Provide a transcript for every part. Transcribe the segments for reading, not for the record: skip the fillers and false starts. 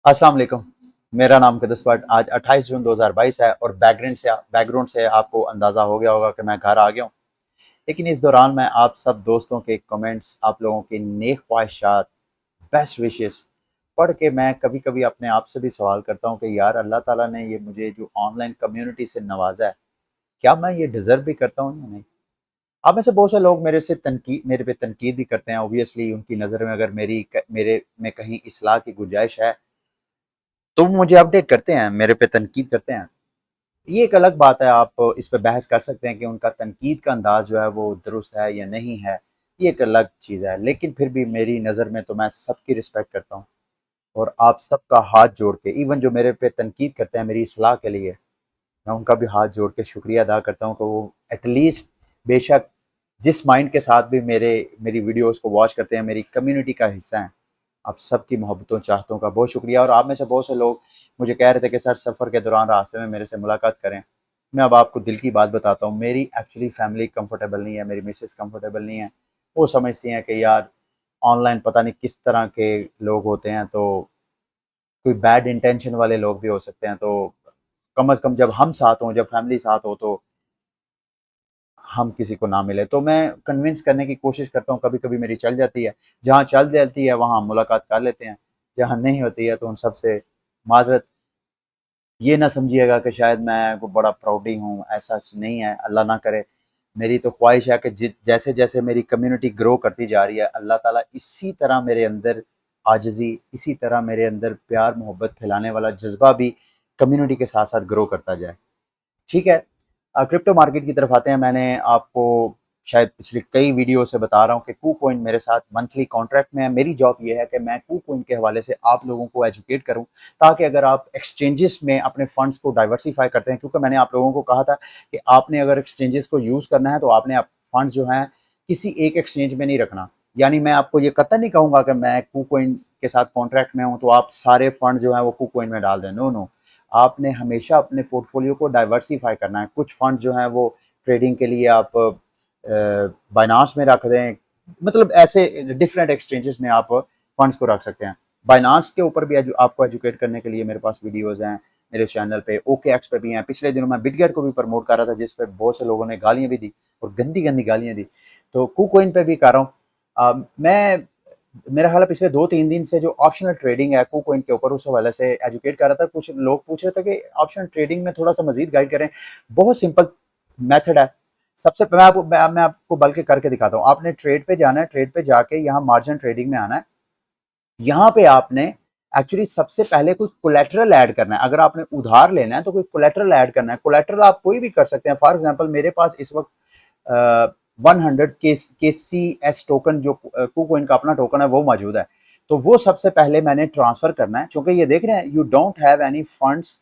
अस्सलाम वालेकुम। मेरा नाम कदस भट्ट। आज 28 जून 2022 है और बैकग्राउंड से आपको अंदाज़ा हो गया होगा कि मैं घर आ गया हूँ। लेकिन इस दौरान मैं आप सब दोस्तों के कमेंट्स, आप लोगों की नेक ख्वाहिशात, बेस्ट विशेस पढ़ के मैं कभी कभी अपने आप से भी सवाल करता हूँ कि यार अल्लाह ताला ने ये मुझे जो ऑनलाइन कम्युनिटी से नवाजा है, क्या मैं ये डिज़र्व भी करता हूँ या नहीं। आप में से बहुत से लोग मेरे पे तनकीद भी करते हैं। ओबियसली उनकी नज़र में अगर मेरे में कहीं इसलाह की गुंजाइश है तो वो मुझे अपडेट करते हैं, मेरे पे तनकीद करते हैं। ये एक अलग बात है, आप इस पे बहस कर सकते हैं कि उनका तनकीद का अंदाज़ जो है वो दुरुस्त है या नहीं है, ये एक अलग चीज़ है। लेकिन फिर भी मेरी नज़र में तो मैं सबकी रिस्पेक्ट करता हूँ और आप सबका हाथ जोड़ के, इवन जो मेरे पे तनकीद करते हैं मेरी इस्लाह के लिए, मैं उनका भी हाथ जोड़ के शुक्रिया अदा करता हूँ कि वो एटलीस्ट, बेशक जिस माइंड के साथ भी मेरी वीडियोज़ को वॉच करते हैं, मेरी कम्युनिटी का हिस्सा हैं। आप सबकी मोहब्बतों चाहतों का बहुत शुक्रिया। और आप में से बहुत से लोग मुझे कह रहे थे कि सर सफ़र के दौरान रास्ते में मेरे से मुलाकात करें। मैं अब आपको दिल की बात बताता हूँ, मेरी एक्चुअली फैमिली कंफर्टेबल नहीं है, मेरी मिसेस कंफर्टेबल नहीं है। वो समझती हैं कि यार ऑनलाइन पता नहीं किस तरह के लोग होते हैं, तो कोई बैड इंटेंशन वाले लोग भी हो सकते हैं। तो कम अज़ कम जब हम साथ हों, जब फैमिली साथ हो, तो हम किसी को ना मिले। तो मैं कन्विंस करने की कोशिश करता हूँ, कभी-कभी मेरी चल जाती है। जहाँ चल जाती है वहाँ हम मुलाकात कर लेते हैं, जहाँ नहीं होती है तो उन सब से माज़रत। ये ना समझिएगा कि शायद मैं कोई बड़ा प्राउडी हूँ, ऐसा नहीं है, अल्लाह ना करे। मेरी तो ख्वाहिश है कि जैसे-जैसे मेरी कम्युनिटी ग्रो करती जा रही है, अल्लाह ताला इसी तरह मेरे अंदर आजिज़ी, इसी तरह मेरे अंदर प्यार मोहब्बत फैलाने वाला जज़्बा भी कम्युनिटी के साथ-साथ ग्रो करता जाए। ठीक है। क्रिप्टो मार्केट की तरफ आते हैं। मैंने आपको शायद पिछली कई वीडियो से बता रहा हूँ कि KuCoin मेरे साथ मंथली कॉन्ट्रैक्ट में है। मेरी जॉब ये है कि मैं KuCoin के हवाले से आप लोगों को एजुकेट करूँ, ताकि अगर आप एक्सचेंजेस में अपने फंड्स को डाइवर्सिफ़ाई करते हैं, क्योंकि मैंने आप लोगों को कहा था कि आपने अगर एक्सचेंजेस को यूज़ करना है तो आपने फंड्स जो हैं किसी एक एक्सचेंज में नहीं रखना। यानी मैं आपको ये कतई नहीं कहूँगा कि मैं KuCoin के साथ कॉन्ट्रैक्ट में हूँ तो आप सारे फंड जो हैं वो KuCoin में डाल दें। No, no. आपने हमेशा अपने पोर्टफोलियो को डाइवर्सिफाई करना है। कुछ फंड जो हैं वो ट्रेडिंग के लिए आप बाइनांस में रख दें, मतलब ऐसे डिफरेंट एक्सचेंजेस में आप फंड्स को रख सकते हैं। बाइनांस के ऊपर भी आपको एजुकेट करने के लिए मेरे पास वीडियोज़ हैं मेरे चैनल पे, OKX पे भी हैं। पिछले दिनों मैं बिटगेट को भी प्रमोट कर रहा था, जिस पे बहुत से लोगों ने गालियाँ भी दी और गंदी-गंदी गालियाँ दी। तो KuCoin पे भी कर रहा हूँ। मैं मेरा ख्याल है पिछले 2-3 दिन से जो ऑप्शनल ट्रेडिंग है KuCoin के ऊपर, उस हवाले से एजुकेट कर रहा था। कुछ लोग पूछ रहे थे कि ऑप्शनल ट्रेडिंग में थोड़ा-सा मज़ीद गाइड करें। बहुत सिंपल मेथड है। सबसे मैं आपको बल्कि करके दिखाता हूँ। आपने ट्रेड पे जाना है, ट्रेड पे जाके यहाँ मार्जिन ट्रेडिंग में आना है। यहाँ पे आपने एक्चुअली सबसे पहले कोई कोलेटरल ऐड करना है। अगर आपने उधार लेना है तो कोई कोलेटरल ऐड करना है। कोलेटरल आप कोई भी कर सकते हैं। फॉर एग्जांपल मेरे पास इस वक्त 100 KCS टोकन, जो KuCoin का अपना टोकन है, वो मौजूद है। तो वो सबसे पहले मैंने ट्रांसफर करना है, क्योंकि ये देख रहे हैं, you don't have any funds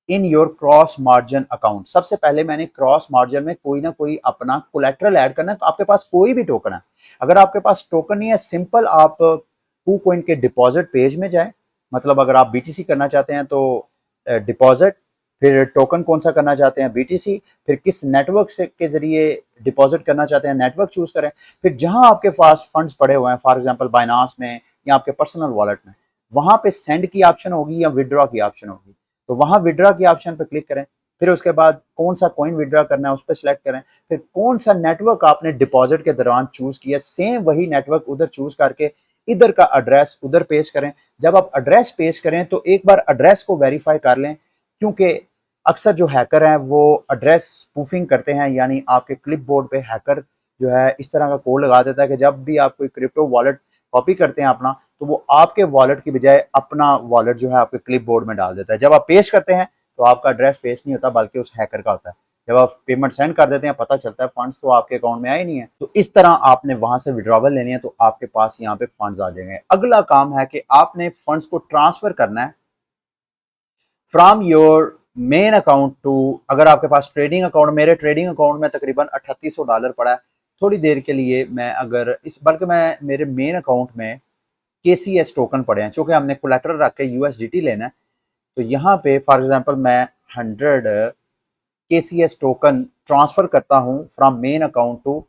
in your cross margin account. सबसे पहले मैंने क्रॉस मार्जिन में कोई ना कोई अपना कोलेटरल ऐड करना है। तो आपके पास कोई भी टोकन है, अगर आपके पास टोकन नहीं है, सिंपल आप KuCoin के डिपॉजिट पेज में जाएं। मतलब अगर आप BTC करना चाहते हैं तो डिपॉजिट, फिर टोकन कौन सा करना चाहते हैं BTC, फिर किस नेटवर्क से के जरिए डिपॉजिट करना चाहते हैं, नेटवर्क चूज करें। फिर जहां आपके पास फंड्स पड़े हुए हैं, फॉर एग्जांपल बाइनांस में या आपके पर्सनल वॉलेट में, वहां पे सेंड की ऑप्शन होगी या विड्रॉ की ऑप्शन होगी। तो वहां विड्रॉ की ऑप्शन पर क्लिक करें। फिर उसके बाद कौन सा कॉइन विड्रॉ करना है उस पर सिलेक्ट करें। फिर कौन सा नेटवर्क आपने डिपॉजिट के दौरान चूज किया, सेम वही नेटवर्क उधर चूज करके इधर का एड्रेस उधर पेश करें। जब आप एड्रेस पेश करें तो एक बार एड्रेस को वेरीफाई कर लें, क्योंकि अक्सर जो हैकर हैं वो एड्रेस स्पूफिंग करते हैं। यानी आपके क्लिपबोर्ड पे हैकर जो है इस तरह का कोड लगा देता है कि जब भी आप कोई क्रिप्टो वॉलेट कॉपी करते हैं अपना, तो वो आपके वॉलेट की बजाय अपना वॉलेट जो है आपके क्लिपबोर्ड में डाल देता है। जब आप पेश करते हैं तो आपका एड्रेस पेश नहीं होता, बल्कि उस हैकर का होता है। जब आप पेमेंट सेंड कर देते हैं, पता चलता है फंड्स तो आपके अकाउंट में आए नहीं है। तो इस तरह आपने वहां से विड्रॉवल लेनी है तो आपके पास यहाँ पे फंड्स आ जाएंगे। अगला काम है कि आपने फंड्स को ट्रांसफर करना है from your main account to, अगर आपके पास ट्रेडिंग अकाउंट, मेरे ट्रेडिंग अकाउंट में तकरीबन $3800 पड़ा है। थोड़ी देर के लिए मैं अगर इस, बल्कि मैं मेरे मेन अकाउंट में KCS टोकन पड़े हैं, चूंकि हमने कोलेटरल रख के USDT लेना है। तो यहाँ पे फॉर एग्जांपल मैं 100 KCS टोकन ट्रांसफर करता हूँ from main account to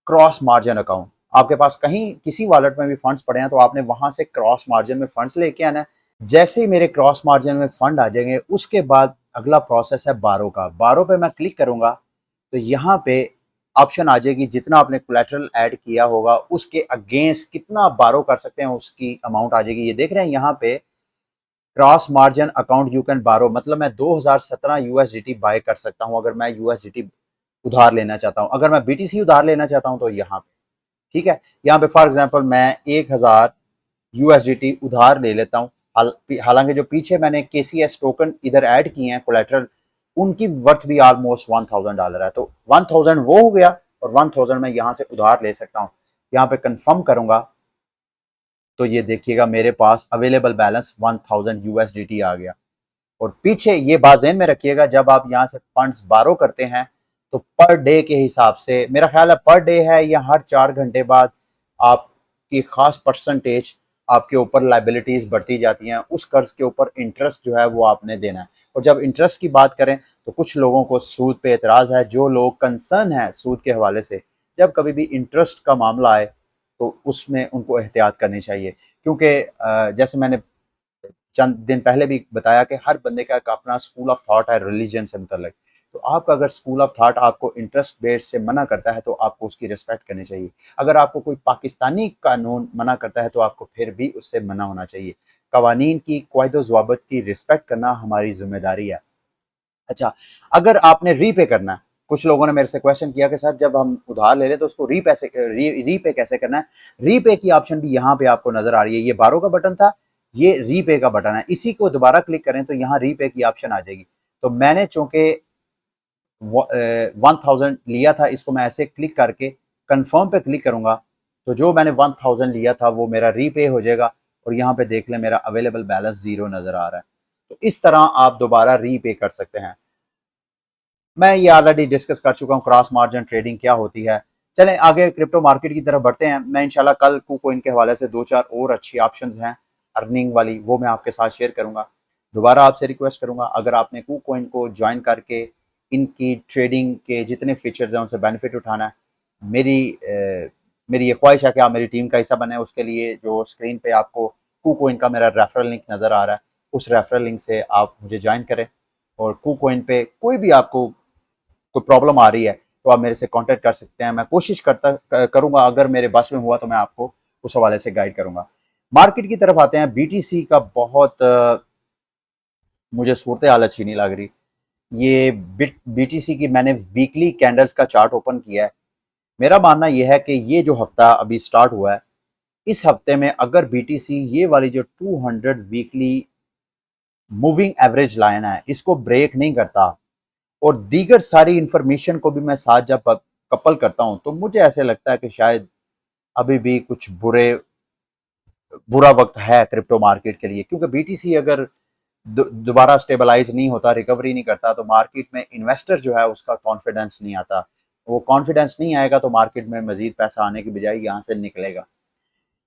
cross margin account. आपके पास कहीं किसी वॉलेट में भी फंड्स पड़े हैं तो आपने वहां से क्रॉस मार्जिन में फंड्स लेके आना है। जैसे ही मेरे क्रॉस मार्जिन में फंड आ जाएंगे, उसके बाद अगला प्रोसेस है बारो का। बारो पे मैं क्लिक करूंगा तो यहाँ पे ऑप्शन आ जाएगी, जितना आपने कोलेटरल ऐड किया होगा उसके अगेंस्ट कितना आप बारो कर सकते हैं, उसकी अमाउंट आ जाएगी। ये देख रहे हैं यहाँ पे cross margin account you can बारो, मतलब मैं 2017 यूएसडीटी बाय कर सकता हूँ अगर मैं यूएसडीटी उधार लेना चाहता हूँ। अगर मैं बीटीसी उधार लेना चाहता हूँ तो यहाँ पे ठीक है, यहाँ पे फॉर एग्जांपल मैं 1000 यूएसडीटी उधार ले लेता हूँ। हालांकि जो पीछे मैंने केसीएस टोकन इधर ऐड किए हैं कोलेटरल, उनकी वर्थ भी ऑलमोस्ट $1000 है। तो 1000 वो हो गया और 1000 मैं यहाँ से उधार ले सकता हूँ। यहाँ पे कंफर्म करूंगा तो ये देखिएगा मेरे पास अवेलेबल बैलेंस 1000 यूएसडीटी आ गया। और पीछे ये बात ध्यान में रखिएगा, जब आप यहाँ से फंड्स बारो करते हैं तो पर डे के हिसाब से, मेरा ख्याल है पर डे है या हर 4 घंटे बाद आपकी खास परसेंटेज आपके ऊपर लाइबिलिटीज बढ़ती जाती हैं, उस कर्ज के ऊपर इंटरेस्ट जो है वो आपने देना है। और जब इंटरेस्ट की बात करें तो कुछ लोगों को सूद पे एतराज़ है, जो लोग कंसर्न है सूद के हवाले से, जब कभी भी इंटरेस्ट का मामला आए तो उसमें उनको एहतियात करनी चाहिए। क्योंकि जैसे मैंने चंद दिन पहले भी बताया कि हर बंदे का एक अपना स्कूल ऑफ थॉट है रिलीजन से मुतल्लिक। तो आपका अगर स्कूल ऑफ थॉट आपको इंटरेस्ट बेस से मना करता है तो आपको उसकी रिस्पेक्ट करनी चाहिए। अगर आपको कोई पाकिस्तानी कानून मना करता है तो आपको फिर भी उससे मना होना चाहिए। कवानीन की क़वाइद ज़वाबित की रिस्पेक्ट करना हमारी जिम्मेदारी है। अच्छा, अगर आपने रीपे करना है, कुछ लोगों ने मेरे से क्वेश्चन किया कि सर जब हम उधार ले लें तो उसको रीपे कैसे करना है। रीपे की ऑप्शन भी यहाँ पे आपको नजर आ रही है। ये बारो का बटन था, ये रीपे का बटन है। इसी को दोबारा क्लिक करें तो यहाँ रीपे की ऑप्शन आ जाएगी। तो मैंने चूंकि 1000 लिया था, इसको मैं ऐसे क्लिक करके कंफर्म पे क्लिक करूंगा तो जो मैंने 1000 लिया था वो मेरा रीपे हो जाएगा। और यहाँ पे देख लें मेरा अवेलेबल बैलेंस 0 नजर आ रहा है। तो इस तरह आप दोबारा रीपे कर सकते हैं। मैं ये ऑलरेडी डिस्कस कर चुका हूँ क्रॉस मार्जिन ट्रेडिंग क्या होती है। चलें आगे क्रिप्टो मार्केट की तरफ बढ़ते हैं। मैं इंशाल्लाह कल KuCoin के हवाले से 2-4 और अच्छी ऑप्शंस हैं अर्निंग वाली, वो मैं आपके साथ शेयर करूंगा। दोबारा आपसे रिक्वेस्ट करूंगा, अगर आपने KuCoin को ज्वाइन करके इनकी ट्रेडिंग के जितने फीचर्स हैं उनसे बेनिफिट उठाना है, मेरी ये ख्वाहिश है कि आप मेरी टीम का हिस्सा बने। उसके लिए जो स्क्रीन पे आपको KuCoin का मेरा रेफरल लिंक नज़र आ रहा है, उस रेफरल लिंक से आप मुझे ज्वाइन करें। और KuCoin पे कोई भी आपको कोई प्रॉब्लम आ रही है तो आप मेरे से कांटेक्ट कर सकते हैं। मैं कोशिश करूंगा, अगर मेरे बस में हुआ तो मैं आपको उस हवाले से गाइड करूंगा। मार्केट की तरफ आते हैं। बीटीसी का बहुत मुझे सूरत हाल अच्छी नहीं लग रही। ये बीटीसी की मैंने वीकली कैंडल्स का चार्ट ओपन किया है। मेरा मानना यह है कि ये जो हफ्ता अभी स्टार्ट हुआ है, इस हफ्ते में अगर बीटीसी ये वाली जो 200 वीकली मूविंग एवरेज लाइन है इसको ब्रेक नहीं करता और दीगर सारी इंफॉर्मेशन को भी मैं साथ जब कपल करता हूं तो मुझे ऐसे लगता है कि शायद अभी भी कुछ बुरा वक्त है क्रिप्टो मार्केट के लिए। क्योंकि बीटीसी अगर दोबारा स्टेबलाइज नहीं होता, रिकवरी नहीं करता, तो मार्केट में इन्वेस्टर जो है उसका कॉन्फिडेंस नहीं आता। वो कॉन्फिडेंस नहीं आएगा तो मार्केट में मजीद पैसा आने की बजाय यहाँ से निकलेगा।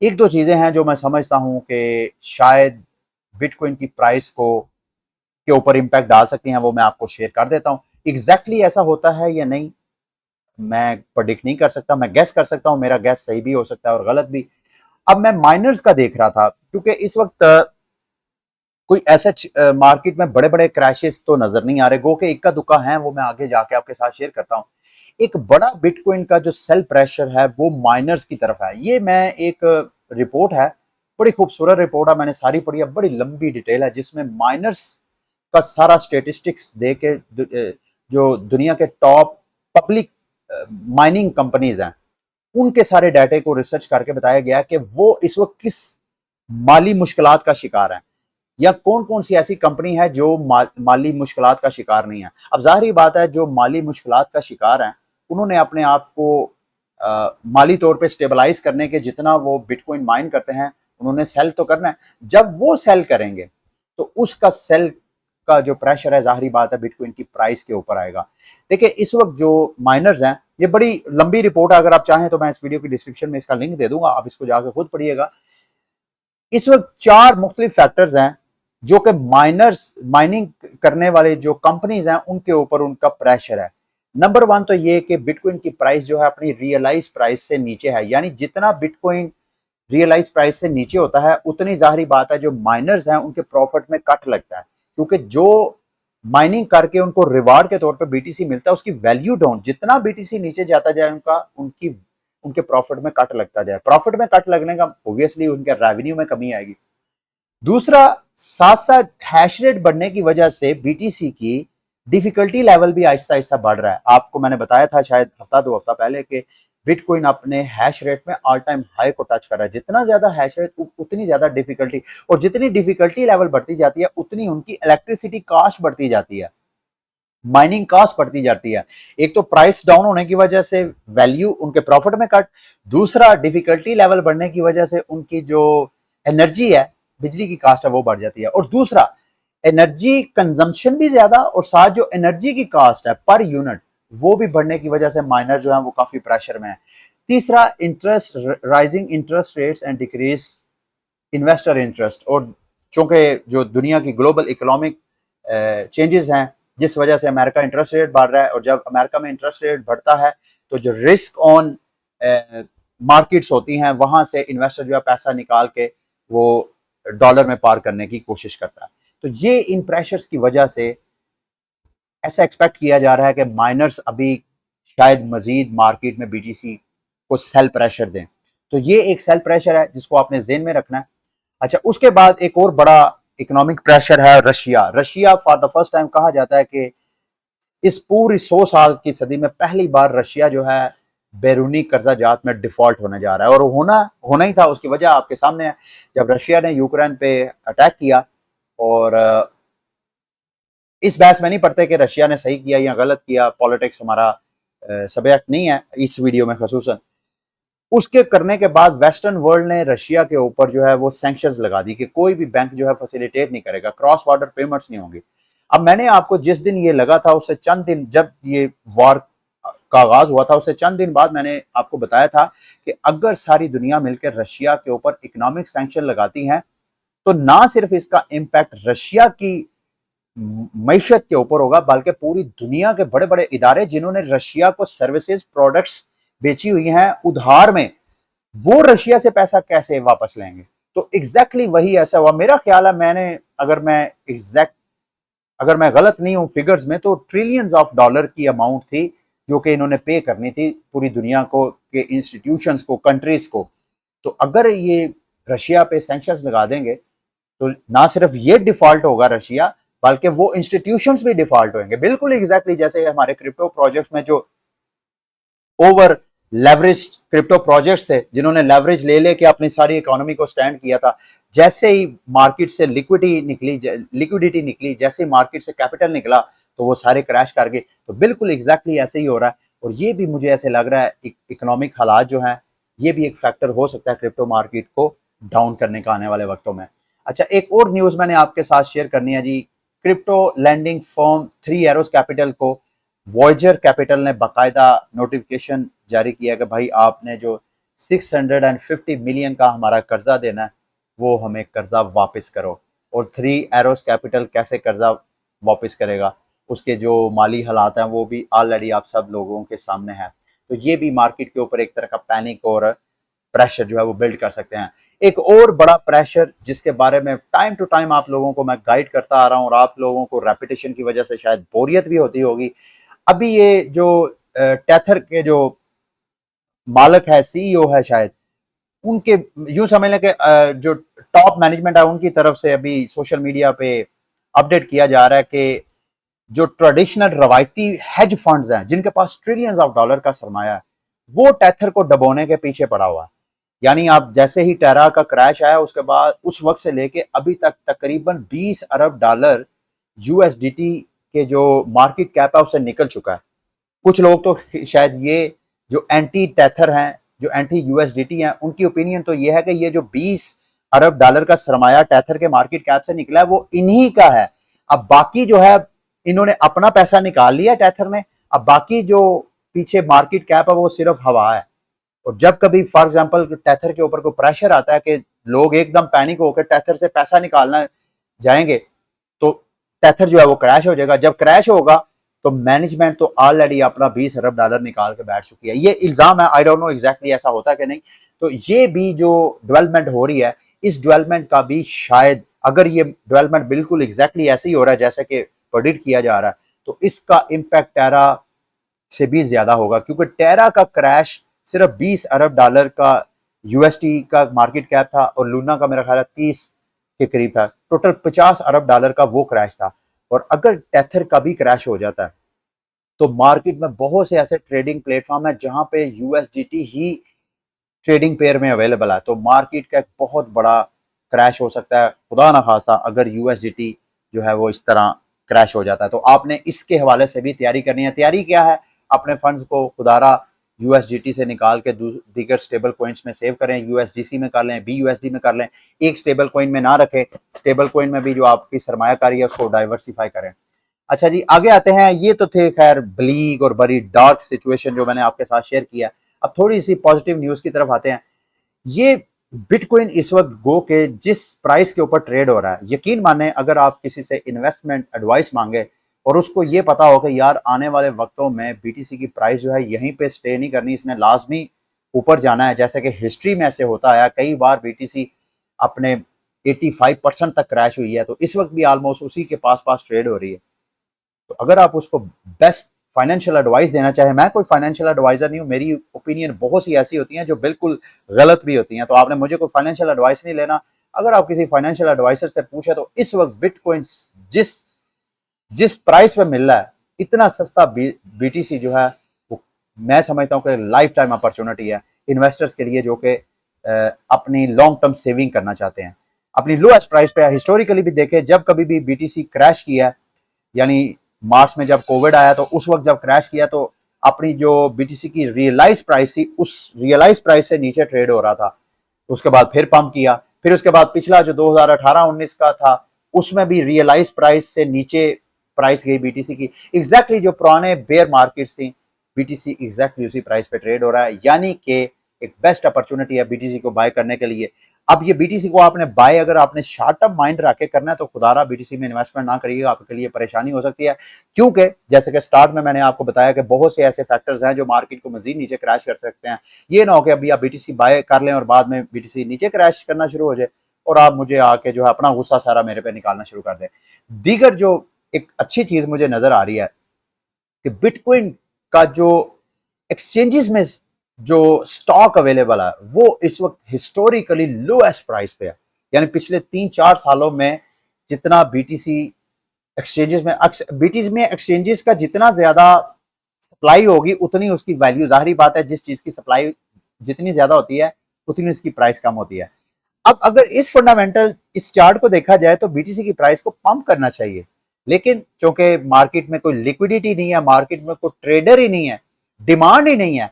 एक दो चीज़ें हैं जो मैं समझता हूँ कि शायद बिटकॉइन की प्राइस को के ऊपर इम्पैक्ट डाल सकती हैं, वो मैं आपको शेयर कर देता हूँ। एग्जैक्टली ऐसा होता है या नहीं मैं प्रेडिक्ट नहीं कर सकता, मैं गैस कर सकता हूँ, मेरा गैस सही भी हो सकता है और गलत भी। अब मैं माइनर्स का देख रहा था क्योंकि इस वक्त कोई ऐसा मार्केट में बड़े बड़े क्रैशेस तो नजर नहीं आ रहे, गो के इक्का दुक्का हैं, वो मैं आगे जाके आपके साथ शेयर करता हूँ। एक बड़ा बिटकॉइन का जो सेल प्रेशर है वो माइनर्स की तरफ है। ये मैं एक रिपोर्ट है, बड़ी खूबसूरत रिपोर्ट है, मैंने सारी पढ़ी है, बड़ी लंबी डिटेल है जिसमें माइनर्स का सारा स्टेटिस्टिक्स दे के जो दुनिया के टॉप पब्लिक माइनिंग कंपनीज हैं उनके सारे डाटे को रिसर्च करके बताया गया कि वो इस वक्त किस माली मुश्किलात का शिकार हैं या कौन कौन सी ऐसी कंपनी है जो माली मुश्किलात का शिकार नहीं है। अब जाहिर बात है जो माली मुश्किलात का शिकार हैं उन्होंने अपने आप को माली तौर पे स्टेबलाइज करने के जितना वो बिटकॉइन माइन करते हैं उन्होंने सेल तो करना है। जब वो सेल करेंगे तो उसका सेल का जो प्रेशर है जाहिर बात है बिटकॉइन की प्राइस के ऊपर आएगा। देखिए इस वक्त जो माइनर्स हैं, ये बड़ी लंबी रिपोर्ट है, अगर आप चाहें तो मैं इस वीडियो की डिस्क्रिप्शन में इसका लिंक दे दूंगा, आप इसको जाकर खुद पढ़िएगा। इस वक्त 4 मुख्तलिफ फैक्टर्स हैं जो कि माइनिंग करने वाले जो कंपनीज हैं उनके ऊपर उनका प्रेशर है। नंबर 1 तो ये कि बिटकॉइन की प्राइस जो है अपनी रियलाइज प्राइस से नीचे है, यानी जितना बिटकॉइन रियलाइज प्राइस से नीचे होता है, उतनी जाहिर बात है जो माइनर्स हैं उनके प्रॉफिट में कट लगता है, क्योंकि जो माइनिंग करके उनको रिवार्ड के तौर पे बीटीसी मिलता है उसकी वैल्यू डाउन, जितना बीटीसी नीचे जाता जाए उनके प्रॉफिट में कट लगता जाए। प्रॉफिट में कट लगने का ऑब्वियसली उनके रेवेन्यू में कमी आएगी। दूसरा, साथ साथ हैश रेट बढ़ने की वजह से बीटीसी की डिफिकल्टी लेवल भी आहिस्ता आहिस्ता बढ़ रहा है। आपको मैंने बताया था शायद हफ्ता 2 हफ्ता पहले कि बिटकॉइन अपने हैश रेट में ऑल टाइम हाई को टच कर रहा है। जितना ज्यादा हैश रेट उतनी ज्यादा डिफिकल्टी, और जितनी डिफिकल्टी लेवल बढ़ती जाती है उतनी उनकी इलेक्ट्रिसिटी कॉस्ट बढ़ती जाती है, माइनिंग कॉस्ट बढ़ती जाती है। एक तो प्राइस डाउन होने की वजह से वैल्यू उनके प्रॉफिट में कट, दूसरा डिफिकल्टी लेवल बढ़ने की वजह से उनकी जो एनर्जी है, बिजली की कॉस्ट है, वो बढ़ जाती है। और दूसरा, एनर्जी कंजम्पशन भी ज्यादा, और साथ जो एनर्जी की कॉस्ट है पर यूनिट वो भी बढ़ने की वजह से माइनर जो है वो काफी प्रेशर में है। तीसरा, interest, rising interest rates and decrease investor interest, और चूंकि जो दुनिया की ग्लोबल इकोनॉमिक चेंजेस हैं जिस वजह से अमेरिका इंटरेस्ट रेट बढ़ रहा है, और जब अमेरिका में इंटरेस्ट रेट बढ़ता है तो जो रिस्क ऑन मार्केट्स होती हैं वहां से इन्वेस्टर जो है पैसा निकाल के वो डॉलर में पार करने की कोशिश करता है। तो ये इन प्रेशर्स की वजह से ऐसा एक्सपेक्ट किया जा रहा है कि माइनर्स अभी शायद मजीद मार्केट में बीटीसी को सेल प्रेशर दें। तो ये एक सेल प्रेशर है जिसको आपने ज़हन में रखना है। अच्छा, उसके बाद एक और बड़ा इकोनॉमिक प्रेशर है Russia. Russia for the first time कहा जाता है कि इस पूरी 100 साल की सदी में पहली बार रशिया जो है बैरूनी कर्जा जात में डिफॉल्ट होने जा रहा है, और होना ही था। उसकी वजह आपके सामने है, जब रशिया ने यूक्रेन पे अटैक किया, और इस बहस में नहीं पड़ते कि रशिया ने सही किया या गलत किया, पॉलिटिक्स हमारा सब्जेक्ट नहीं है इस वीडियो में खसूसन। उसके करने के बाद वेस्टर्न वर्ल्ड ने रशिया के ऊपर जो है वो सैंक्शंस लगा दी कि कोई भी बैंक जो है फैसिलिटेट नहीं करेगा, क्रॉस बॉर्डर पेमेंट्स नहीं होंगी। अब मैंने आपको जिस दिन ये लगा था उससे चंद दिन, जब ये वॉर का आगाज हुआ था उससे चंद दिन बाद मैंने आपको बताया था कि अगर सारी दुनिया मिलकर रशिया के ऊपर इकोनॉमिक सैंक्शन लगाती है तो ना सिर्फ इसका इम्पैक्ट रशिया की मैशत के ऊपर होगा, बल्कि पूरी दुनिया के बड़े बड़े इदारे जिन्होंने रशिया को सर्विसेज प्रोडक्ट्स बेची हुई हैं उधार में, वो रशिया से पैसा कैसे वापस लेंगे। तो एग्जैक्टली वही ऐसा हुआ। मेरा ख्याल है, अगर मैं गलत नहीं हूं फिगर्स में, तो ट्रिलियंस ऑफ डॉलर की अमाउंट थी जो कि इन्होंने पे करनी थी पूरी दुनिया को, के इंस्टीट्यूशंस को, कंट्रीज को। तो अगर ये रशिया पे सैंक्शंस लगा देंगे तो ना सिर्फ ये डिफॉल्ट होगा रशिया, बल्कि वो इंस्टीट्यूशंस भी डिफॉल्ट होंगे। बिल्कुल एग्जैक्टली जैसे हमारे क्रिप्टो प्रोजेक्ट्स में जो ओवर लेवरेज क्रिप्टो प्रोजेक्ट्स थे जिन्होंने लेवरेज ले लेके अपनी सारी इकोनॉमी को स्टैंड किया था, जैसे ही मार्केट से लिक्विडिटी निकली, जैसे ही मार्केट से कैपिटल निकला तो वो सारे क्रैश कर गए। तो बिल्कुल एग्जैक्टली ऐसे ही हो रहा है, और ये भी मुझे ऐसे लग रहा है इकोनॉमिक हालात जो हैं ये भी एक फैक्टर हो सकता है क्रिप्टो मार्केट को डाउन करने का आने वाले वक्तों में। अच्छा, एक और न्यूज़ मैंने आपके साथ शेयर करनी है जी। Crypto lending firm 3 arrows capital को वॉयजर कैपिटल ने बाकायदा नोटिफिकेशन जारी किया कि भाई आपने जो 650 मिलियन का हमारा कर्जा देना है वो हमें कर्जा वापस करो। और 3 एरोज कैपिटल कैसे कर्जा वापस करेगा, उसके जो माली हालात हैं वो भी ऑलरेडी आप सब लोगों के सामने है। तो ये भी मार्केट के ऊपर एक तरह का पैनिक और प्रेशर जो है वो बिल्ड कर सकते हैं। एक और बड़ा प्रेशर जिसके बारे में टाइम टू टाइम आप लोगों को मैं गाइड करता आ रहा हूँ, और आप लोगों को रेपिटेशन की वजह से शायद बोरियत भी होती होगी। अभी ये जो टेथर के जो मालिक है, सीईओ है शायद, उनके यूं समझ लें कि जो टॉप मैनेजमेंट है उनकी तरफ से अभी सोशल मीडिया पे अपडेट किया जा रहा है कि जो ट्रेडिशनल रवायती हेज फंड्स हैं जिनके पास ट्रिलियंस ऑफ डॉलर का सरमाया है, वो टेथर को दबोने के पीछे पड़ा हुआ है। यानी आप जैसे ही टेरा का क्रैश आया उसके बाद उस वक्त से लेके अभी तक तकरीबन 20 अरब डॉलर यूएसडीटी के जो मार्केट कैप है उससे निकल चुका है। कुछ लोग तो शायद ये जो एंटी टेथर हैं, जो एंटी यूएसडीटी हैं, उनकी ओपिनियन तो ये है कि ये जो 20 अरब डॉलर का सरमाया टेथर के मार्केट कैप से निकला है वो इन्हीं का है। अब बाकी जो है इन्होंने अपना पैसा निकाल लिया टेथर ने, अब बाकी जो पीछे मार्केट कैप है वो सिर्फ हवा है। और जब कभी फॉर एग्जांपल टेथर के ऊपर कोई प्रेशर आता है कि लोग एकदम पैनिक होकर टेथर से पैसा निकालना जाएंगे तो टेथर जो है वो क्रैश हो जाएगा। जब क्रैश होगा तो मैनेजमेंट तो ऑलरेडी अपना 20 अरब डॉलर निकाल के बैठ चुकी है। ये इल्जाम है, आई डोंट नो एग्जैक्टली ऐसा होता कि नहीं। तो ये भी जो डेवलपमेंट हो रही है, इस डेवलपमेंट का भी शायद, अगर ये डेवलपमेंट बिल्कुल एग्जैक्टली ऐसे ही हो रहा है जैसे कि प्रेडिक्ट किया जा रहा है, तो इसका इम्पैक्ट टेरा से भी ज्यादा होगा, क्योंकि टेरा का क्रैश सिर्फ 20 अरब डॉलर का यूएसडी का मार्केट कैप था और लूना का मेरा ख्याल है 30 के करीब था। टोटल 50 अरब डॉलर का वो क्रैश था। और अगर टेथर का भी क्रैश हो जाता है तो मार्केट में बहुत से ऐसे ट्रेडिंग प्लेटफॉर्म है जहां पे यूएसडीटी ही ट्रेडिंग पेयर में अवेलेबल है, तो मार्केट का एक बहुत बड़ा क्रैश हो सकता है, खुदा ना खास्ता अगर यूएसडीटी जो है वो इस तरह क्रैश हो जाता है। तो आपने इसके हवाले से भी तैयारी करनी है। तैयारी क्या है, अपने फंड्स को खुदारा यूएसडीटी से निकाल के दीगर स्टेबल कॉइन्स में सेव करें, यूएसडीसी में कर लें, बीयूएसडी में कर लें, एक स्टेबल कॉइन में ना रखें, स्टेबल कॉइन में भी जो आपकी सरमायाकारी है उसको डाइवर्सिफाई करें। अच्छा जी, आगे आते हैं। ये तो थे खैर ब्लीक और बड़ी डार्क सिचुएशन जो मैंने आपके साथ शेयर किया। अब थोड़ी सी पॉजिटिव न्यूज की तरफ आते हैं। ये बिटकॉइन इस वक्त गो के जिस प्राइस के ऊपर ट्रेड हो रहा है, यकीन माने अगर आप किसी से इन्वेस्टमेंट एडवाइस मांगे और उसको ये पता हो कि यार आने वाले वक्तों में बीटीसी की प्राइस जो है यहीं पे स्टे नहीं करनी, इसने लाजमी ऊपर जाना है, जैसे कि हिस्ट्री में ऐसे होता आया, कई बार बीटीसी अपने 85% तक क्रैश हुई है, तो इस वक्त भी ऑलमोस्ट उसी के पास पास ट्रेड हो रही है। तो अगर आप उसको बेस्ट फाइनेंशियल एडवाइस देना चाहे, मैं कोई फाइनेंशियल एडवाइजर नहीं हूँ, मेरी ओपिनियन बहुत सी ऐसी होती हैं जो बिल्कुल गलत भी होती हैं, तो आपने मुझे कोई फाइनेंशियल एडवाइस नहीं लेना। अगर आप किसी फाइनेंशियल एडवाइजर से पूछे तो इस वक्त बिटकॉइन जिस जिस प्राइस पे मिल रहा है, इतना सस्ता बीटीसी जो है वो मैं समझता हूँ कि लाइफ टाइम अपॉर्चुनिटी है इन्वेस्टर्स के लिए जो कि अपनी लॉन्ग टर्म सेविंग करना चाहते हैं। अपनी लोएस्ट प्राइस पे हिस्टोरिकली भी देखे, जब कभी भी बीटीसी क्रैश किया है, यानी मार्च में जब कोविड आया तो उस वक्त जब क्रैश किया तो अपनी जो बीटीसी की रियलाइज प्राइस थी उस रियलाइज प्राइस से नीचे ट्रेड हो रहा था। उसके बाद फिर पंप किया, फिर उसके बाद पिछला जो 2018-19 का था उसमें भी रियलाइज प्राइस से नीचे प्राइस गई बीटीसी की। एग्जैक्टली जो पुराने बेयर मार्केट्स थी, बीटीसी एग्जैक्टली उसी प्राइस पे ट्रेड हो रहा है, यानी कि एक बेस्ट अपॉर्चुनिटी है बीटीसी को बाय करने के लिए। अब ये बीटीसी को आपने बाय, अगर आपने शॉर्ट टर्म माइंड रख के करना है तो खुदारा बीटीसी में इन्वेस्टमेंट ना करिएगा, आपके लिए परेशानी हो सकती है, क्योंकि जैसे कि स्टार्ट में मैंने आपको बताया कि बहुत से ऐसे फैक्टर्स हैं जो मार्केट को मजीद नीचे क्रैश कर सकते हैं। ये ना हो कि अभी आप बीटीसी बाय कर लें और बाद में बीटीसी नीचे क्रैश करना शुरू हो जाए और आप मुझे आके जो है अपना गुस्सा सारा मेरे पे निकालना शुरू कर दें। दीगर जो एक अच्छी चीज मुझे नजर आ रही है कि बिटकॉइन का जो एक्सचेंजेस में जो स्टॉक अवेलेबल है वो इस वक्त हिस्टोरिकली लोएस्ट प्राइस पे है, यानी पिछले 3-4 सालों में जितना बीटीसी एक्सचेंजेस का जितना ज्यादा सप्लाई होगी उतनी उसकी वैल्यू, जाहिर बात है जिस चीज की सप्लाई जितनी ज्यादा होती है उतनी उसकी प्राइस कम होती है। अब अगर इस फंडामेंटल इस चार्ट को देखा जाए तो बीटीसी की प्राइस को पंप करना चाहिए, लेकिन क्योंकि मार्केट में कोई लिक्विडिटी नहीं है, मार्केट में कोई ट्रेडर ही नहीं है, डिमांड ही नहीं है,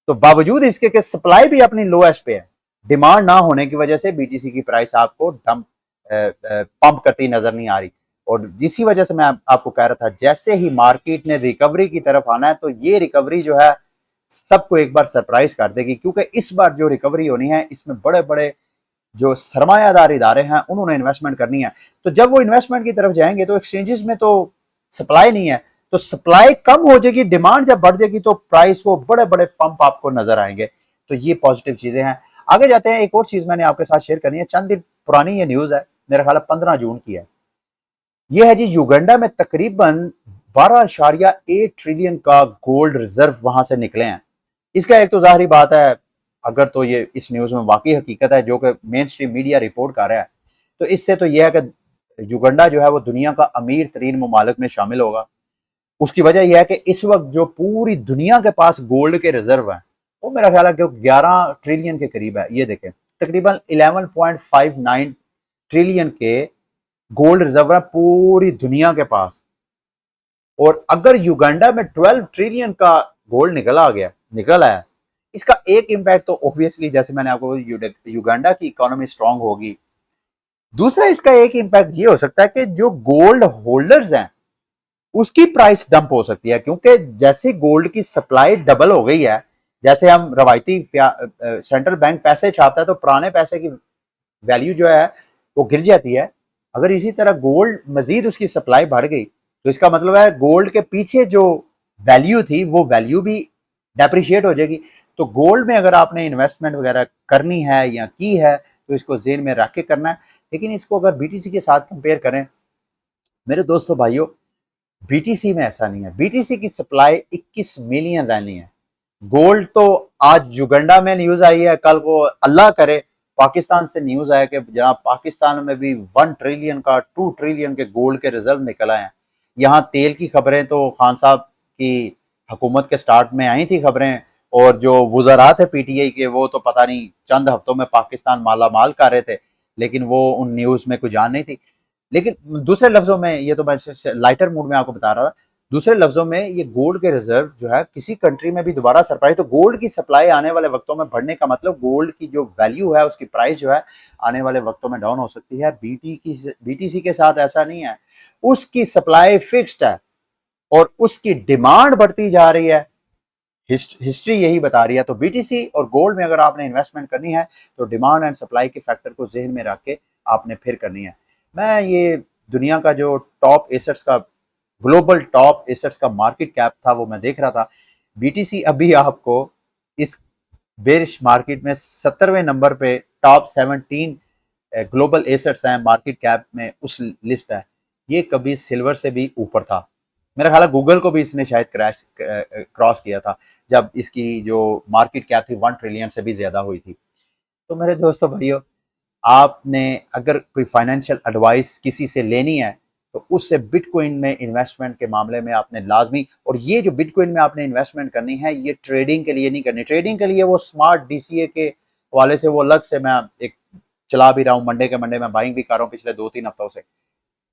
तो बावजूद इसके कि सप्लाई भी अपनी लोएस्ट पे है, डिमांड ना होने की वजह से बीटीसी की प्राइस आपको पंप करती नजर नहीं आ रही। और इसी वजह से मैं आपको कह रहा था जैसे ही मार्केट ने रिकवरी की तरफ आना है तो ये रिकवरी जो है सबको एक बार सरप्राइज कर देगी, क्योंकि इस बार जो रिकवरी होनी है इसमें बड़े बड़े जो सरमायादार इदारे हैं उन्होंने इन्वेस्टमेंट करनी है। तो जब वो इन्वेस्टमेंट की तरफ जाएंगे तो एक्सचेंजेस में तो सप्लाई नहीं है, तो सप्लाई कम हो जाएगी, डिमांड जब बढ़ जाएगी तो प्राइस को बड़े बड़े पंप आपको नजर आएंगे। तो ये पॉजिटिव चीजें हैं। आगे जाते हैं। एक और चीज मैंने आपके साथ शेयर करनी है, चंद दिन पुरानी ये न्यूज है, मेरा ख्याल है 15 जून की है। ये है जी, युगांडा में तकरीबन 12.8 ट्रिलियन का गोल्ड रिजर्व वहां से निकले हैं। इसका एक तो जाहिर बात है, अगर तो ये इस न्यूज में वाकई हकीकत है जो कि मेन स्ट्रीम मीडिया रिपोर्ट कर रहा है, तो इससे तो यह है कि युगांडा जो है वो दुनिया का अमीर तरीन ममालिक में शामिल होगा। उसकी वजह यह है कि इस वक्त जो पूरी दुनिया के पास गोल्ड के रिजर्व हैं वो मेरा ख्याल है कि 11 ट्रिलियन के करीब है। ये देखें, तकरीबन 11.59 ट्रिलियन के गोल्ड रिजर्व है पूरी दुनिया के पास। और अगर युगांडा में 12 ट्रिलियन का गोल्ड निकल आया, इसका एक इंपैक्ट तो ऑब्वियसली जैसे मैंने आपको, युगांडा की इकोनॉमी स्ट्रांग होगी। दूसरा इसका एक इंपैक्ट ये हो सकता है कि जो गोल्ड होल्डर्स हैं उसकी प्राइस डंप हो सकती है, क्योंकि जैसे गोल्ड की सप्लाई डबल हो गई है, जैसे हम रवायती सेंट्रल बैंक पैसे छापता है तो पुराने पैसे की वैल्यू जो है वो गिर जाती है। अगर इसी तरह गोल्ड मजीद उसकी सप्लाई बढ़ गई तो इसका मतलब है गोल्ड के पीछे जो वैल्यू थी वो वैल्यू भी डेप्रिशिएट हो जाएगी। तो गोल्ड में अगर आपने इन्वेस्टमेंट वगैरह करनी है या की है तो इसको जेन में रख के करना है। लेकिन इसको अगर बीटीसी के साथ कंपेयर करें मेरे दोस्तों भाइयों, बीटीसी में ऐसा नहीं है। बीटीसी की सप्लाई 21 मिलियन रहनी है। गोल्ड तो आज युगंडा में न्यूज आई है, कल को अल्लाह करे पाकिस्तान से न्यूज आया कि जनाब पाकिस्तान में भी 1 ट्रिलियन का 2 ट्रिलियन के गोल्ड के रिजल्ट निकल आए हैं। यहाँ तेल की खबरें तो खान साहब की हुकूमत के स्टार्ट में आई थी खबरें, और जो वुज़रा थे पीटीआई के वो तो पता नहीं चंद हफ्तों में पाकिस्तान माला माल कर रहे थे, लेकिन वो उन न्यूज में कोई जान नहीं थी। लेकिन दूसरे लफ्जों में, ये तो मैं लाइटर मूड में आपको बता रहा था, दूसरे लफ्जों में ये गोल्ड के रिजर्व जो है किसी कंट्री में भी दोबारा सरप्राइज, तो गोल्ड की सप्लाई आने वाले वक्तों में बढ़ने का मतलब गोल्ड की जो वैल्यू है उसकी प्राइस जो है आने वाले वक्तों में डाउन हो सकती है। बीटीसी के साथ ऐसा नहीं है, उसकी सप्लाई फिक्स्ड है और उसकी डिमांड बढ़ती जा रही है। हिस्ट्री यही बता रही है। तो बीटीसी और गोल्ड में अगर आपने इन्वेस्टमेंट करनी है तो डिमांड एंड सप्लाई के फैक्टर को जहन में रख के आपने फिर करनी है। मैं ये दुनिया का जो टॉप एसेट्स का, ग्लोबल टॉप एसेट्स का मार्केट कैप था वो मैं देख रहा था। बीटीसी अभी आपको इस बेरिश मार्केट में 70वें नंबर पे टॉप 17 ग्लोबल एसेट्स हैं मार्केट कैप में, उस लिस्ट है। ये कभी सिल्वर से भी ऊपर था। मेरा ख्याल है गूगल को भी इसने शायद क्रॉस किया था जब इसकी जो मार्केट कैप थी 1 ट्रिलियन से भी ज्यादा हुई थी। तो मेरे दोस्तों भाइयों, आपने अगर कोई फाइनेंशियल एडवाइस किसी से लेनी है तो उससे बिटकॉइन में इन्वेस्टमेंट के मामले में आपने लाजमी, और ये जो बिटकॉइन में आपने इन्वेस्टमेंट करनी है ये ट्रेडिंग के लिए नहीं करनी। ट्रेडिंग के लिए वो स्मार्ट डीसीए के वाले से वो अलग से मैं एक चला भी रहा हूँ, मंडे के मंडे मैं बाइंग भी कर रहा हूँ पिछले 2-3 हफ्तों से।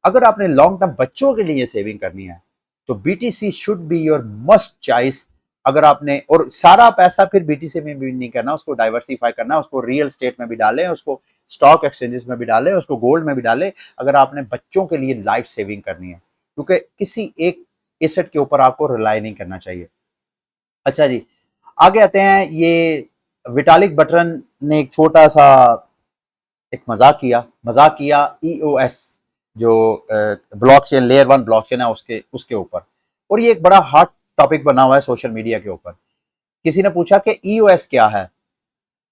अगर आपने लॉन्ग टर्म बच्चों के लिए सेविंग करनी है तो BTC should be your must choice. अगर आपने, और सारा पैसा फिर बीटीसी में भी नहीं करना, उसको डाइवर्सिफाई करना, उसको रियल स्टेट में भी डालें, उसको स्टॉक एक्सचेंजेस में भी डालें, उसको गोल्ड में भी डालें अगर आपने बच्चों के लिए लाइफ सेविंग करनी है, क्योंकि किसी एक एसेट के ऊपर आपको रिलाई नहीं करना चाहिए। अच्छा जी, आगे आते हैं। ये विटालिक बटरन ने एक छोटा सा एक मजाक किया ईओएस जो ब्लॉकचेन लेयर 1 ब्लॉकचेन है उसके ऊपर, और ये एक बड़ा हॉट टॉपिक बना हुआ है सोशल मीडिया के ऊपर। किसी ने पूछा कि ईओएस क्या है।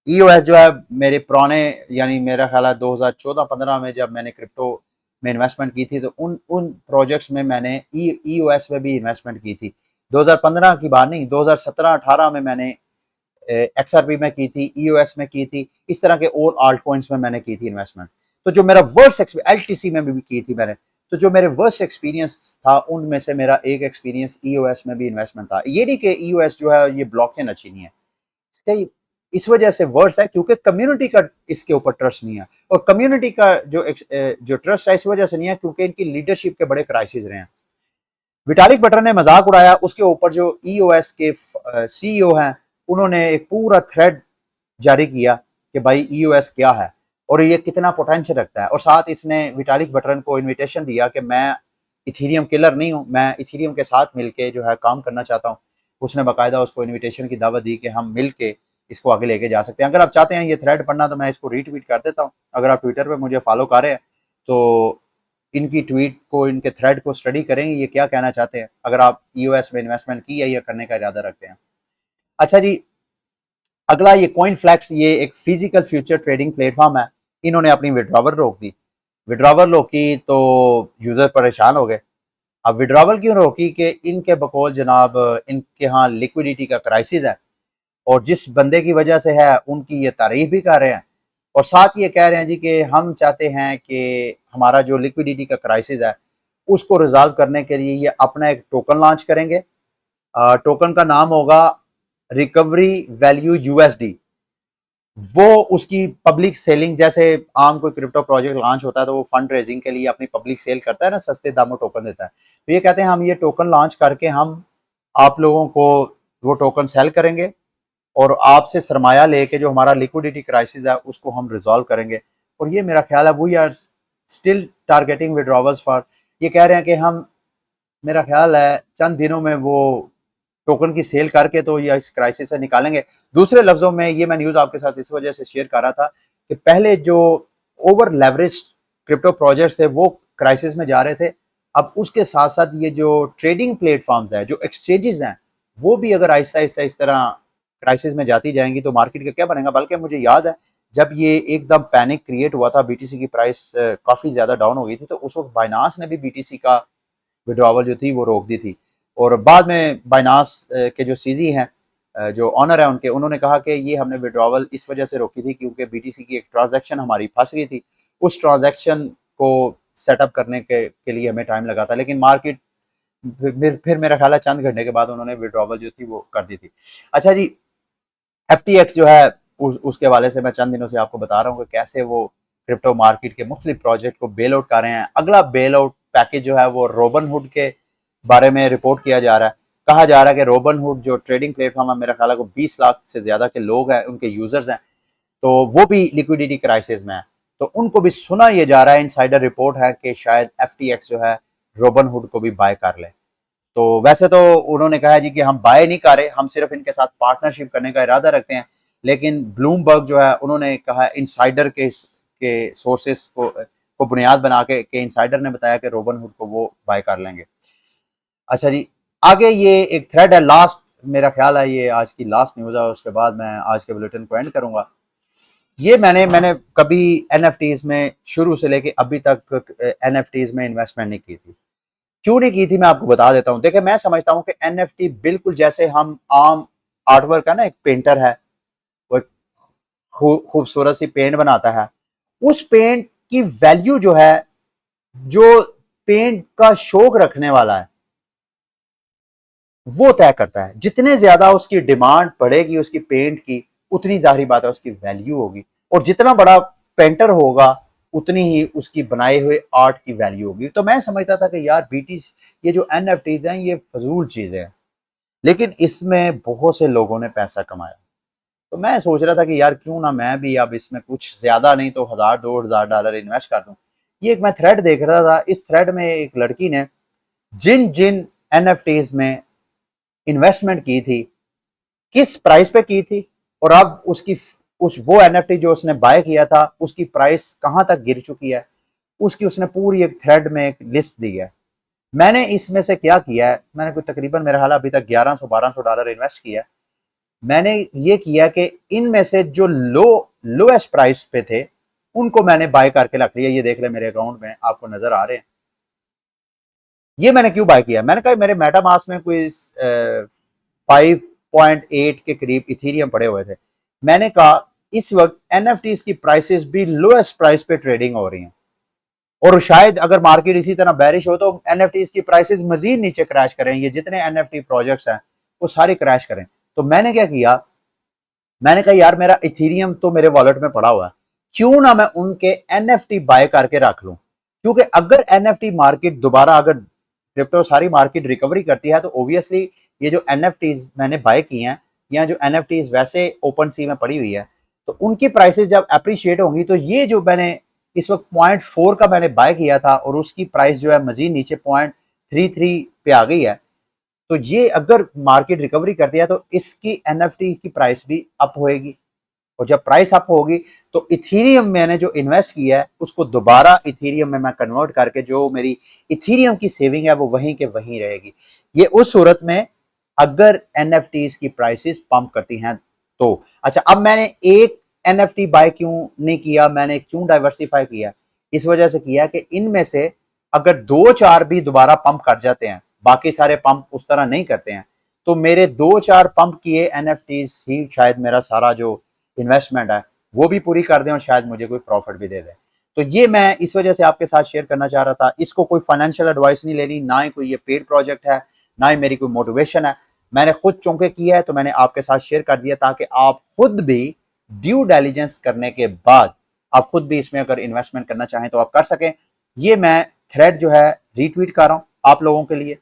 ईओएस जो है मेरे पुराने, यानी मेरा ख्याल है 2014-15 में जब मैंने क्रिप्टो में इन्वेस्टमेंट की थी तो उन प्रोजेक्ट्स में मैंने ईओएस में भी इन्वेस्टमेंट की थी। 2015 की बात नहीं, 2017-18 में मैंने एक्सआरपी में की थी, ईओएस में की थी, इस तरह के और आल्ट कॉइन्स में मैंने की थी इन्वेस्टमेंट। तो जो मेरा वर्स्ट एलटीसी में भी की थी मैंने, तो जो मेरे वर्स्ट एक्सपीरियंस था उनमें से मेरा एक एक्सपीरियंस ईओएस में भी इन्वेस्टमेंट था। ये नहीं कि ईओएस जो है ये ब्लॉकचेन अच्छी नहीं है, इसका इस वजह से वर्स है क्योंकि कम्युनिटी का इसके ऊपर ट्रस्ट नहीं है, और कम्युनिटी का जो ट्रस्ट है इस वजह से नहीं है क्योंकि इनकी लीडरशिप के बड़े क्राइसिस रहे हैं। विटालिक बटरन ने मजाक उड़ाया, उसके ऊपर जो ईओएस के सीईओ हैं उन्होंने एक पूरा थ्रेड जारी किया कि भाई ईओएस क्या है और ये कितना पोटेंशियल रखता है, और साथ इसने विटालिक बटरन को इनविटेशन दिया कि मैं इथेरियम किलर नहीं हूँ, मैं इथेरियम के साथ मिलके जो है काम करना चाहता हूँ। उसने बाकायदा उसको इनविटेशन की दावत दी कि हम मिल के इसको आगे लेके जा सकते हैं। अगर आप चाहते हैं ये थ्रेड पढ़ना तो मैं इसको रीट्वीट कर देता हूँ। अगर आप ट्विटर पर मुझे फॉलो कर रहे हैं तो इनकी ट्वीट को, इनके थ्रेड को स्टडी करेंगे ये क्या कहना चाहते हैं, अगर आप यूएस में इन्वेस्टमेंट की है या करने का इरादा रखते हैं। अच्छा जी, अगला ये कॉइन फ्लैक्स, ये एक फिजिकल फ्यूचर ट्रेडिंग प्लेटफॉर्म है। इन्होंने अपनी विड्रॉवल रोक दी। विड्रॉवल रोकी तो यूजर परेशान हो गए। अब विड्रॉवल क्यों रोकी कि इनके बकौल जनाब इनके यहाँ लिक्विडिटी का क्राइसिस है, और जिस बंदे की वजह से है उनकी ये तारीफ भी कर रहे हैं, और साथ ये कह रहे हैं जी कि हम चाहते हैं कि हमारा जो लिक्विडिटी का क्राइसिस है उसको रिजॉल्व करने के लिए ये अपना एक टोकन लॉन्च करेंगे। टोकन का नाम होगा रिकवरी वैल्यू यूएसडी। वो उसकी पब्लिक सेलिंग, जैसे आम कोई क्रिप्टो प्रोजेक्ट लॉन्च होता है तो वो फंड रेजिंग के लिए अपनी पब्लिक सेल करता है ना, सस्ते दामों टोकन देता है। तो ये कहते हैं हम ये टोकन लॉन्च करके हम आप लोगों को वो टोकन सेल करेंगे और आपसे सरमाया लेके जो हमारा लिक्विडिटी क्राइसिस है उसको हम रिजॉल्व करेंगे। और ये मेरा ख्याल है we are still targeting withdrawals for, ये कह रहे हैं कि हम, मेरा ख्याल है चंद दिनों में वो टोकन की सेल करके तो ये इस क्राइसिस से निकालेंगे। दूसरे लफ्जों में ये मैं न्यूज़ आपके साथ इस वजह से शेयर कर रहा था कि पहले जो ओवर लेवरेज क्रिप्टो प्रोजेक्ट्स थे वो क्राइसिस में जा रहे थे। अब उसके साथ साथ ये जो ट्रेडिंग प्लेटफॉर्म्स हैं, जो एक्सचेंजेस हैं, वो भी अगर आहिस्ता आहिस्ता इस तरह क्राइसिस में जाती जाएंगी तो मार्केट का क्या बनेगा। बल्कि मुझे याद है जब ये एकदम पैनिक क्रिएट हुआ था, बीटीसी की प्राइस काफ़ी ज़्यादा डाउन हो गई थी, तो उस वक्त बाइनांस ने भी बीटीसी का विड्रॉवल जो थी वो रोक दी थी। और बाद में बाइनांस के जो सीजी हैं, जो ऑनर है उनके, उन्होंने कहा कि ये हमने विड्रॉवल इस वजह से रोकी थी क्योंकि बीटीसी की एक ट्रांजैक्शन हमारी फंस गई थी, उस ट्रांजैक्शन को सेटअप करने के लिए हमें टाइम लगा था। लेकिन मार्केट फिर मेरा ख्याल है चंद घंटे के बाद उन्होंने विड्रॉवल जो थी वो कर दी थी। अच्छा जी, FTX जो है उसके हवाले से मैं चंद दिनों से आपको बता रहा हूँ कि कैसे वो क्रिप्टो मार्केट के मुख्तलिफ प्रोजेक्ट को बेल आउट कर रहे हैं। अगला बेल आउट पैकेज जो है वो रोबनहुड के बारे में रिपोर्ट किया जा रहा है। कहा जा रहा है कि रोबनहुड जो ट्रेडिंग प्लेटफॉर्म है, मेरा ख्याल है वो 20 लाख से ज्यादा के लोग हैं, उनके यूजर्स हैं, तो वो भी लिक्विडिटी क्राइसिस में है। तो उनको भी सुना ये जा रहा है, इनसाइडर रिपोर्ट है कि शायद FTX जो है रोबनहुड को भी बाय कर ले। तो वैसे तो उन्होंने कहा है जी कि हम बाय नहीं कर रहे, हम सिर्फ इनके साथ पार्टनरशिप करने का इरादा रखते हैं। लेकिन ब्लूमबर्ग जो है उन्होंने कहा, इनसाइडर के सोर्सेस को बुनियाद बना के इनसाइडर ने बताया कि रोबनहुड को वो बाय कर लेंगे। अच्छा जी, आगे ये एक थ्रेड है, लास्ट मेरा ख्याल है ये आज की लास्ट न्यूज़ है, उसके बाद मैं आज के बुलेटिन को एंड करूंगा। ये मैंने कभी NFTs में शुरू से लेके अभी तक NFTs में इन्वेस्टमेंट नहीं की थी। क्यों नहीं की थी मैं आपको बता देता हूँ। देखिए, मैं समझता हूँ कि NFT बिल्कुल जैसे हम आम आर्टवर्क है ना, एक पेंटर है वो खूबसूरत सी पेंट बनाता है, उस पेंट की वैल्यू जो है, जो पेंट का शौक रखने वाला है वो तय करता है। जितने ज्यादा उसकी डिमांड बढ़ेगी उसकी पेंट की, उतनी जाहिर बात है उसकी वैल्यू होगी, और जितना बड़ा पेंटर होगा उतनी ही उसकी बनाए हुए आर्ट की वैल्यू होगी। तो मैं समझता था कि यार बीटीस, ये जो NFTs हैं ये फजूल चीजें हैं, लेकिन इसमें बहुत से लोगों ने पैसा कमाया। तो मैं सोच रहा था कि यार क्यों ना मैं भी अब इसमें कुछ ज्यादा नहीं तो $1000-2000 इन्वेस्ट कर दूं। ये एक मैं थ्रेड देख रहा था, इस थ्रेड में एक लड़की ने जिन जिन NFTs में इन्वेस्टमेंट की थी, किस प्राइस पे की थी, और अब उसकी उस वो NFT जो उसने बाय किया था उसकी प्राइस कहां तक गिर चुकी है, उसकी उसने पूरी एक थ्रेड में एक लिस्ट दी है। मैंने इसमें से क्या किया है, मैंने कोई तकरीबन मेरा हाल अभी तक $1100-1200 इन्वेस्ट किया है। मैंने ये किया कि इनमें से जो लोएस्ट प्राइस पे थे उनको मैंने बाय करके रख लिया। ये देख ले मेरे अकाउंट में आपको नजर आ रहे हैं। ये मैंने क्यों बाय किया, मैंने कहा मेरे मेटामास्क में कोई 5.8 के करीब इथीरियम पड़े हुए थे। मैंने कहा इस वक्त NFTs की प्राइसेस भी लोएस्ट प्राइस पे ट्रेडिंग हो रही हैं, और शायद अगर मार्केट इसी तरह बैरिश हो तो NFTs की प्राइसेस मजीद नीचे क्रैश करें, ये जितने NFT प्रोजेक्ट्स हैं वो सारे क्रैश करें। तो मैंने क्या किया, मैंने कहा यार मेरा इथीरियम तो मेरे वॉलेट में पड़ा हुआ है, क्यों ना मैं उनके NFT बाय करके रख लूं। क्योंकि अगर NFT मार्केट दोबारा, अगर क्रिप्टो सारी मार्केट रिकवरी करती है, तो ऑब्वियसली ये जो NFTs मैंने बाय किए हैं, या जो NFTs वैसे ओपन सी में पड़ी हुई है, तो उनकी प्राइसेस जब अप्रिशिएट होंगी, तो ये जो मैंने इस वक्त 0.4 का मैंने बाय किया था और उसकी प्राइस जो है मजीद नीचे 0.33 पे आ गई है, तो ये अगर मार्केट रिकवरी करती है तो इसकी NFT की प्राइस भी अप होएगी, और जब प्राइस अप होगी तो इथीरियम मैंने जो इन्वेस्ट किया है उसको दोबारा इथीरियम में मैं कन्वर्ट करके जो मेरी इथीरियम की सेविंग है वो वहीं के वहीं रहेगी। ये उस सूरत में अगर NFTs की प्राइसेस पंप करती हैं तो। अच्छा, अब मैंने एक NFT बाय क्यों नहीं किया, मैंने क्यों डाइवर्सिफाई किया, इस वजह से किया कि इनमें से अगर 2-4 भी दोबारा पंप कर जाते हैं, बाकी सारे पंप उस तरह नहीं करते हैं, तो मेरे 2-4 पंप किए NFTs ही शायद मेरा सारा जो इन्वेस्टमेंट है वो भी पूरी कर दें और शायद मुझे कोई प्रॉफिट भी दे दें। तो ये मैं इस वजह से आपके साथ शेयर करना चाह रहा था। इसको कोई फाइनेंशियल एडवाइस नहीं लेनी, ना ही कोई ये पेड प्रोजेक्ट है, ना ही मेरी कोई मोटिवेशन है। मैंने खुद चौंके किया है तो मैंने आपके साथ शेयर कर दिया, ताकि आप खुद भी ड्यू डिलिजेंस करने के बाद आप खुद भी इसमें अगर इन्वेस्टमेंट करना चाहें तो आप कर सकें। ये मैं थ्रेड जो है रीट्वीट कर रहा हूँ आप लोगों के लिए।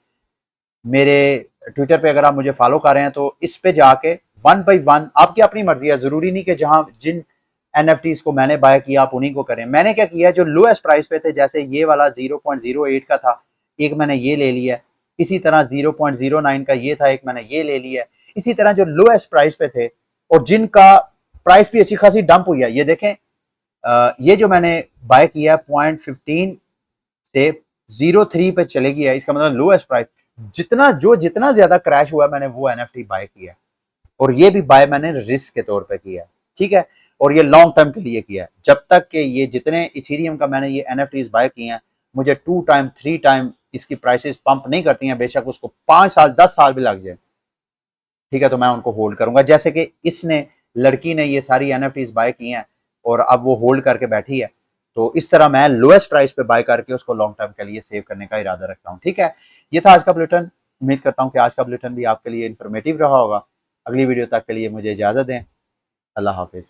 मेरे ट्विटर पे अगर आप मुझे फॉलो कर रहे हैं तो इस पे जाके 1 बाय 1, आपकी अपनी मर्जी है, जरूरी नहीं कि जहां जिन NFTs को मैंने बाय किया आप उन्हीं को करें। मैंने क्या किया, जो लोएस्ट प्राइस पे थे, जैसे ये वाला 0.08 का था, एक मैंने ये ले लिया, इसी तरह 0.09 का ये था, एक मैंने ये ले लिया। इसी तरह जो लोएस्ट प्राइस पे थे और जिनका प्राइस भी अच्छी खासी डंप हुई है, ये देखें, ये जो मैंने बाय किया 0.15 से 0.3 पे चले गया, इसका मतलब लोएस्ट प्राइस, जितना ज्यादा क्रैश हुआ मैंने वो NFT बाय किया। और ये भी बाय मैंने रिस्क के तौर पे किया है, ठीक है, और ये लॉन्ग टर्म के लिए किया है। जब तक कि ये जितने इथेरियम का मैंने ये एनएफटीज बाय किए हैं, मुझे 2 टाइम 3 टाइम इसकी प्राइसेस पंप नहीं करती हैं, बेशक उसको 5 साल 10 साल भी लग जाए, ठीक है, तो मैं उनको होल्ड करूंगा। जैसे कि इसने, लड़की ने ये सारी एनएफटीज बाय की हैं और अब वो होल्ड करके बैठी है, तो इस तरह मैं लोएस्ट प्राइस पे बाय करके उसको लॉन्ग टर्म के लिए सेव करने का इरादा रखता हूँ, ठीक है। ये था आज का बुलेटिन। उम्मीद करता हूँ कि आज का बुलेटिन भी आपके लिए इंफॉर्मेटिव रहा होगा। अगली वीडियो तक के लिए मुझे इजाजत दें। अल्लाह हाफिज।